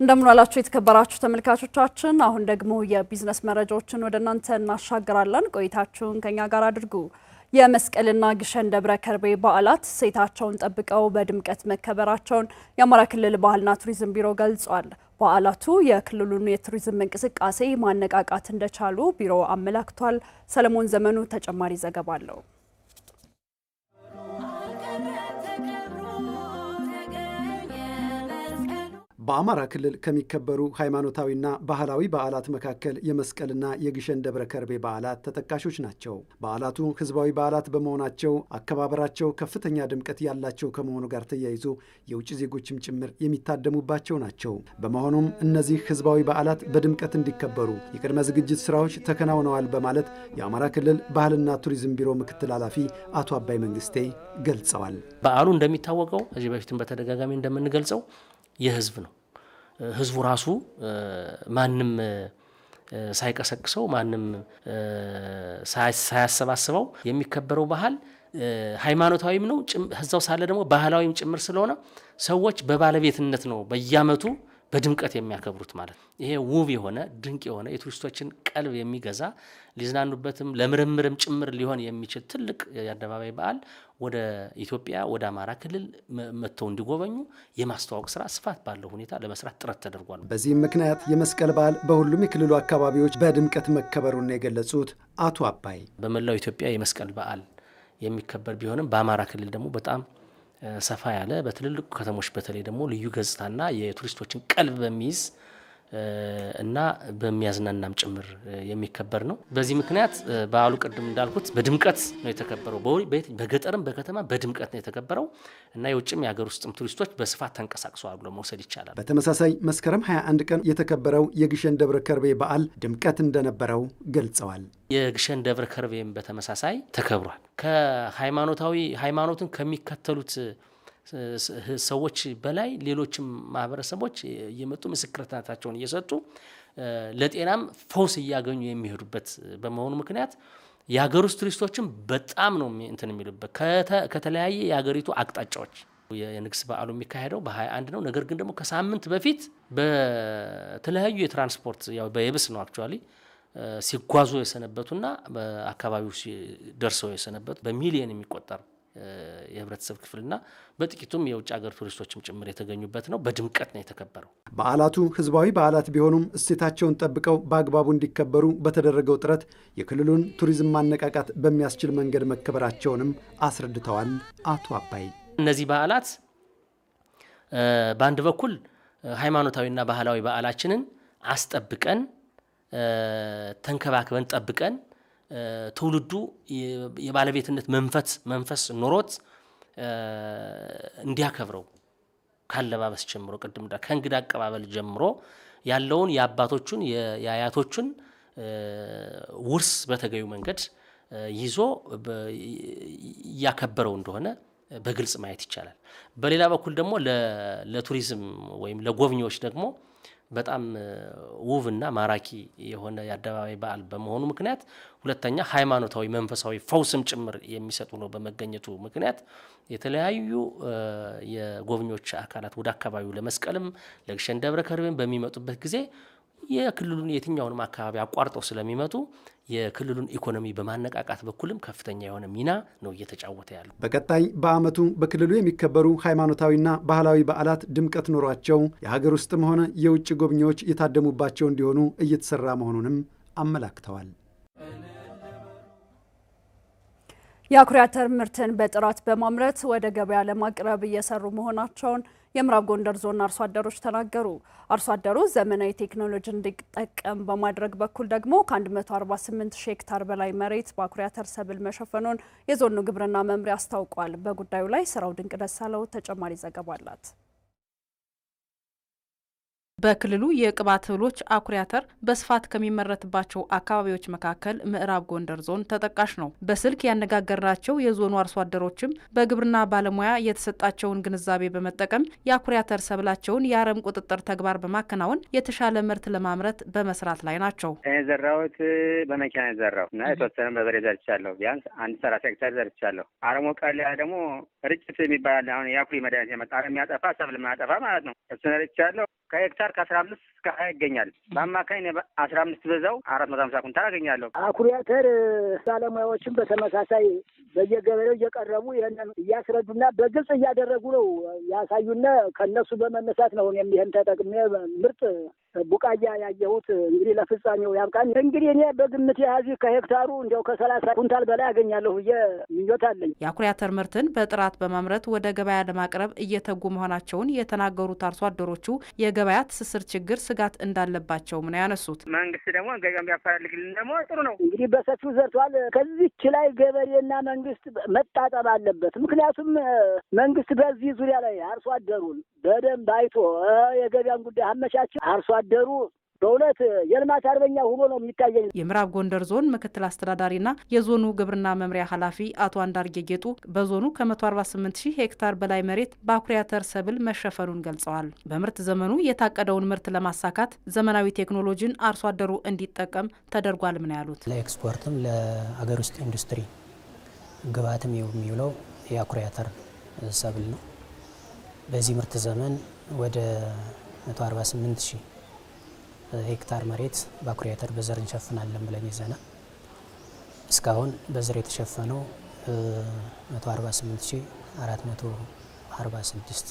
እንደምን ዋላችሁ የተከበራችሁ ተመልካቾቻችን። አሁን ደግሞ የቢዝነስ መረጃዎችን ወደ እናንተ እናሻግራለን። ቆይታችሁን ከኛ ጋር አድርጉ። የመስቀልና ግሸን ደብረ ከርቤ በዓላት እሴታቸውን ጠብቀው በድምቀት መከበራቸውን የአማራ ክልል ባህልና ቱሪዝም ቢሮ ገልጿል። በዓላቱ የክልሉን የቱሪዝም እንቅስቃሴ ማነቃቃት እንደቻሉ ቢሮ አመላክቷል። ሰለሞን ዘመኑ ተጨማሪ ዘገባ አለው። በአማራ ክልል ከሚከበሩ ሃይማኖታዊና ባህላዊ በዓላት መካከል የመስቀልና የግሸን ደብረ ከርቤ በዓላት ተጠቃሾች ናቸው። በዓላቱ ህዝባዊ በዓላት በመሆናቸው አከባበራቸው ከፍተኛ ድምቀት ያላቸው ከመሆኑ ጋር ተያይዞ የውጭ ዜጎችም ጭምር የሚታደሙባቸው ናቸው። በመሆኑም እነዚህ ህዝባዊ በዓላት በድምቀት እንዲከበሩ የቅድመ ዝግጅት ስራዎች ተከናውነዋል በማለት የአማራ ክልል ባህልና ቱሪዝም ቢሮ ምክትል ኃላፊ አቶ አባይ መንግስቴ ገልጸዋል። በዓሉ እንደሚታወቀው ከዚህ በፊትም በተደጋጋሚ እንደምንገልጸው የህዝብ ነው። ህዝቡ ራሱ ማንም ሳይቀሰቅሰው ማንም ሳያሰባስበው የሚከበረው ባህል ሃይማኖታዊም ነው። እዛው ሳለ ደግሞ ባህላዊም ጭምር ስለሆነ ሰዎች በባለቤትነት ነው በየዓመቱ በድምቀት የሚያከብሩት ማለት ነው። ይሄ ውብ የሆነ ድንቅ የሆነ የቱሪስቶችን ቀልብ የሚገዛ ሊዝናኑበትም ለምርምርም ጭምር ሊሆን የሚችል ትልቅ የአደባባይ በዓል ወደ ኢትዮጵያ ወደ አማራ ክልል መጥተው እንዲጎበኙ የማስተዋወቅ ስራ ስፋት ባለው ሁኔታ ለመስራት ጥረት ተደርጓል። በዚህም ምክንያት የመስቀል በዓል በሁሉም የክልሉ አካባቢዎች በድምቀት መከበሩን የገለጹት አቶ አባይ በመላው ኢትዮጵያ የመስቀል በዓል የሚከበር ቢሆንም በአማራ ክልል ደግሞ በጣም ሰፋ ያለ በትልልቅ ከተሞች በተለይ ደግሞ ልዩ ገጽታና የቱሪስቶችን ቀልብ በሚይዝ እና በሚያዝናናም ጭምር የሚከበር ነው። በዚህ ምክንያት በዓሉ ቅድም እንዳልኩት በድምቀት ነው የተከበረው። በገጠርም በከተማ በድምቀት ነው የተከበረው እና የውጭም የሀገር ውስጥም ቱሪስቶች በስፋት ተንቀሳቅሰዋል ብሎ መውሰድ ይቻላል። በተመሳሳይ መስከረም 21 ቀን የተከበረው የግሸን ደብረ ከርቤ በዓል ድምቀት እንደነበረው ገልጸዋል። የግሸን ደብረ ከርቤም በተመሳሳይ ተከብሯል። ሃይማኖትን ከሚከተሉት ሰዎች በላይ ሌሎችም ማህበረሰቦች የመጡ ምስክርነታቸውን እየሰጡ ለጤናም ፈውስ እያገኙ የሚሄዱበት በመሆኑ ምክንያት የሀገር ውስጥ ቱሪስቶችም በጣም ነው እንትን የሚሉበት ከተለያየ የሀገሪቱ አቅጣጫዎች። የንግስ በዓሉ የሚካሄደው በ21 ነው። ነገር ግን ደግሞ ከሳምንት በፊት በተለያዩ የትራንስፖርት በየብስ ነው አክቹአሊ ሲጓዙ የሰነበቱና በአካባቢው ደርሰው የሰነበቱ በሚሊዮን የሚቆጠር የህብረተሰብ ክፍልና በጥቂቱም የውጭ ሀገር ቱሪስቶችም ጭምር የተገኙበት ነው። በድምቀት ነው የተከበረው። በዓላቱ ህዝባዊ በዓላት ቢሆኑም እሴታቸውን ጠብቀው በአግባቡ እንዲከበሩ በተደረገው ጥረት የክልሉን ቱሪዝም ማነቃቃት በሚያስችል መንገድ መከበራቸውንም አስረድተዋል አቶ አባይ። እነዚህ በዓላት በአንድ በኩል ሃይማኖታዊና ባህላዊ በዓላችንን አስጠብቀን ተንከባክበን ጠብቀን ትውልዱ የባለቤትነት መንፈስ ኖሮት እንዲያከብረው ካለባበስ ጀምሮ ቅድም ከእንግዳ አቀባበል ጀምሮ ያለውን የአባቶቹን የአያቶቹን ውርስ በተገቢው መንገድ ይዞ እያከበረው እንደሆነ በግልጽ ማየት ይቻላል። በሌላ በኩል ደግሞ ለቱሪዝም ወይም ለጎብኚዎች ደግሞ በጣም ውብና ማራኪ የሆነ የአደባባይ በዓል በመሆኑ ምክንያት ሁለተኛ ሃይማኖታዊ መንፈሳዊ ፈውስም ጭምር የሚሰጡ ነው በመገኘቱ ምክንያት የተለያዩ የጎብኚዎች አካላት ወደ አካባቢው ለመስቀልም ለግሸን ደብረ ከርቤም በሚመጡበት ጊዜ የክልሉን የትኛውንም አካባቢ አቋርጠው ስለሚመጡ የክልሉን ኢኮኖሚ በማነቃቃት በኩልም ከፍተኛ የሆነ ሚና ነው እየተጫወተ ያለው። በቀጣይ በዓመቱ በክልሉ የሚከበሩ ሃይማኖታዊና ባህላዊ በዓላት ድምቀት ኖሯቸው የሀገር ውስጥም ሆነ የውጭ ጎብኚዎች የታደሙባቸው እንዲሆኑ እየተሰራ መሆኑንም አመላክተዋል። የአኩሪ አተር ምርትን በጥራት በማምረት ወደ ገበያ ለማቅረብ እየሰሩ መሆናቸውን የምዕራብ ጎንደር ዞን አርሶ አደሮች ተናገሩ። አርሶ አደሩ ዘመናዊ ቴክኖሎጂ እንዲጠቀም በማድረግ በኩል ደግሞ ከ148 ሺህ ሄክታር በላይ መሬት በአኩሪ አተር ሰብል መሸፈኑን የዞኑ ግብርና መምሪያ አስታውቋል። በጉዳዩ ላይ ስራው ድንቅ ደሳለው ተጨማሪ ዘገባ አላት። በክልሉ የቅባት እህሎች አኩሪ አተር በስፋት ከሚመረትባቸው አካባቢዎች መካከል ምዕራብ ጎንደር ዞን ተጠቃሽ ነው። በስልክ ያነጋገርናቸው የዞኑ አርሶ አደሮችም በግብርና ባለሙያ የተሰጣቸውን ግንዛቤ በመጠቀም የአኩሪ አተር ሰብላቸውን የአረም ቁጥጥር ተግባር በማከናወን የተሻለ ምርት ለማምረት በመስራት ላይ ናቸው። የዘራሁት በመኪና የዘራው እና የተወሰነ በበሬ ዘርቻለሁ። ቢያንስ 30 ሄክታር ዘርቻለሁ። አረሞ ቀሊያ ደግሞ ርጭት የሚባል አሁን የአኩሪ መድኃኒት የመጣ የሚያጠፋ ሰብል ማያጠፋ ማለት ነው። እሱን ዘርቻለሁ። ከሄክታር ከ15 እስከ 20 ይገኛል። በአማካኝ 15 በዛው 450 ኩንታል አገኛለሁ። አኩሪ አተር ባለሙያዎችም በተመሳሳይ በየገበሬው እየቀረቡ ይህንን እያስረዱና በግልጽ እያደረጉ ነው ያሳዩና ከነሱ በመነሳት ነው ይህን ተጠቅሜ ምርጥ ቡቃያ ያየሁት። እንግዲህ ለፍጻሜው ያብቃን። እንግዲህ እኔ በግምት ያህል ከሄክታሩ እንዲያው ከ30 ኩንታል በላይ አገኛለሁ ብዬ ምኞት አለኝ። የአኩሪ አተር ምርትን በጥራት በማምረት ወደ ገበያ ለማቅረብ እየተጉ መሆናቸውን የተናገሩት አርሶ አደሮቹ የገበያ ትስስር ችግር ስጋት እንዳለባቸውም ነው ያነሱት። መንግስት ደግሞ ገበያ ቢያፈላልግልን ደግሞ ጥሩ ነው። እንግዲህ በሰፊው ዘርቷል። ከዚች ላይ ገበሬና መንግስት መጣጠብ አለበት። ምክንያቱም መንግስት በዚህ ዙሪያ ላይ አርሶ አደሩን በደንብ አይቶ የገበያን ጉዳይ አመቻች አርሶ አደሩ በእውነት የልማት አርበኛ ሆኖ ነው የሚታየኝ። የምዕራብ ጎንደር ዞን ምክትል አስተዳዳሪና የዞኑ ግብርና መምሪያ ኃላፊ አቶ አንዳርጌ ጌጡ በዞኑ ከ148,000 ሄክታር በላይ መሬት በአኩሪ አተር ሰብል መሸፈኑን ገልጸዋል። በምርት ዘመኑ የታቀደውን ምርት ለማሳካት ዘመናዊ ቴክኖሎጂን አርሶ አደሩ እንዲጠቀም ተደርጓል ነው ያሉት። ለኤክስፖርትም ለአገር ውስጥ ኢንዱስትሪ ግብዓትም የሚውለው የአኩሪ አተር ሰብል ነው። በዚህ ምርት ዘመን ወደ 148,000 ሄክታር መሬት በአኩሪ አተር በዘር እንሸፍናለን ብለን ይዘናል። እስካሁን በዘር የተሸፈነው 148,446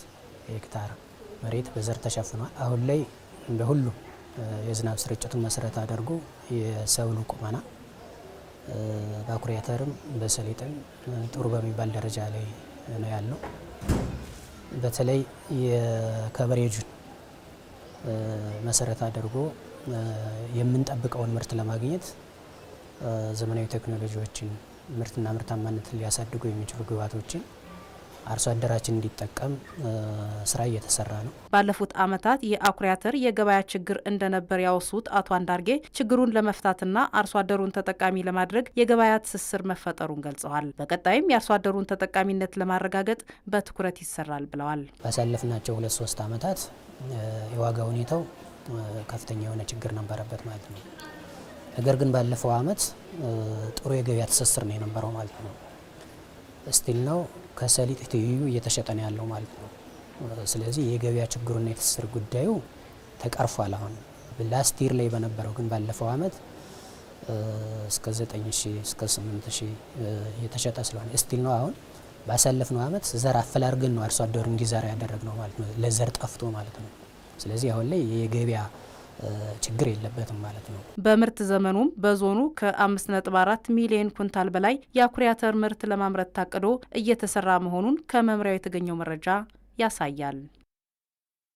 ሄክታር መሬት በዘር ተሸፍኗል። አሁን ላይ በሁሉም የዝናብ ስርጭቱን መሰረት አድርጎ የሰብሉ ቁመና በአኩሪ አተርም በሰሊጥም ጥሩ በሚባል ደረጃ ላይ ነው ያለው። በተለይ የከቨሬጁን መሰረት አድርጎ የምንጠብቀውን ምርት ለማግኘት ዘመናዊ ቴክኖሎጂዎችን ምርትና ምርታማነትን ሊያሳድጉ የሚችሉ ግብዓቶችን አርሶ አደራችን እንዲጠቀም ስራ እየተሰራ ነው። ባለፉት ዓመታት የአኩሪ አተር የገበያ ችግር እንደነበር ያወሱት አቶ አንዳርጌ ችግሩን ለመፍታትና አርሶ አደሩን ተጠቃሚ ለማድረግ የገበያ ትስስር መፈጠሩን ገልጸዋል። በቀጣይም የአርሶ አደሩን ተጠቃሚነት ለማረጋገጥ በትኩረት ይሰራል ብለዋል። ባሳለፍናቸው 2-3 ዓመታት የዋጋ ሁኔታው ከፍተኛ የሆነ ችግር ነበረበት ማለት ነው። ነገር ግን ባለፈው ዓመት ጥሩ የገበያ ትስስር ነው የነበረው ማለት ነው። ስቲል ነው ከሰሊጥ ትይዩ እየተሸጠ ነው ያለው ማለት ነው። ስለዚህ የገበያ ችግሩና የትስስር ጉዳዩ ተቀርፏል። አሁን ላስት ይር ላይ በነበረው ግን ባለፈው ዓመት እስከ 9,000 እስከ 8,000 እየተሸጠ ስለሆነ ስቲል ነው አሁን ባሳለፍነው ዓመት ዘር አፈላርገን ነው አርሶ አደሩ እንዲዘራ ያደረግነው ማለት ነው። ለዘር ጠፍቶ ማለት ነው። ስለዚህ አሁን ላይ የገበያ ችግር የለበትም ማለት ነው። በምርት ዘመኑም በዞኑ ከ5.4 ሚሊዮን ኩንታል በላይ የአኩሪ አተር ምርት ለማምረት ታቅዶ እየተሰራ መሆኑን ከመምሪያው የተገኘው መረጃ ያሳያል።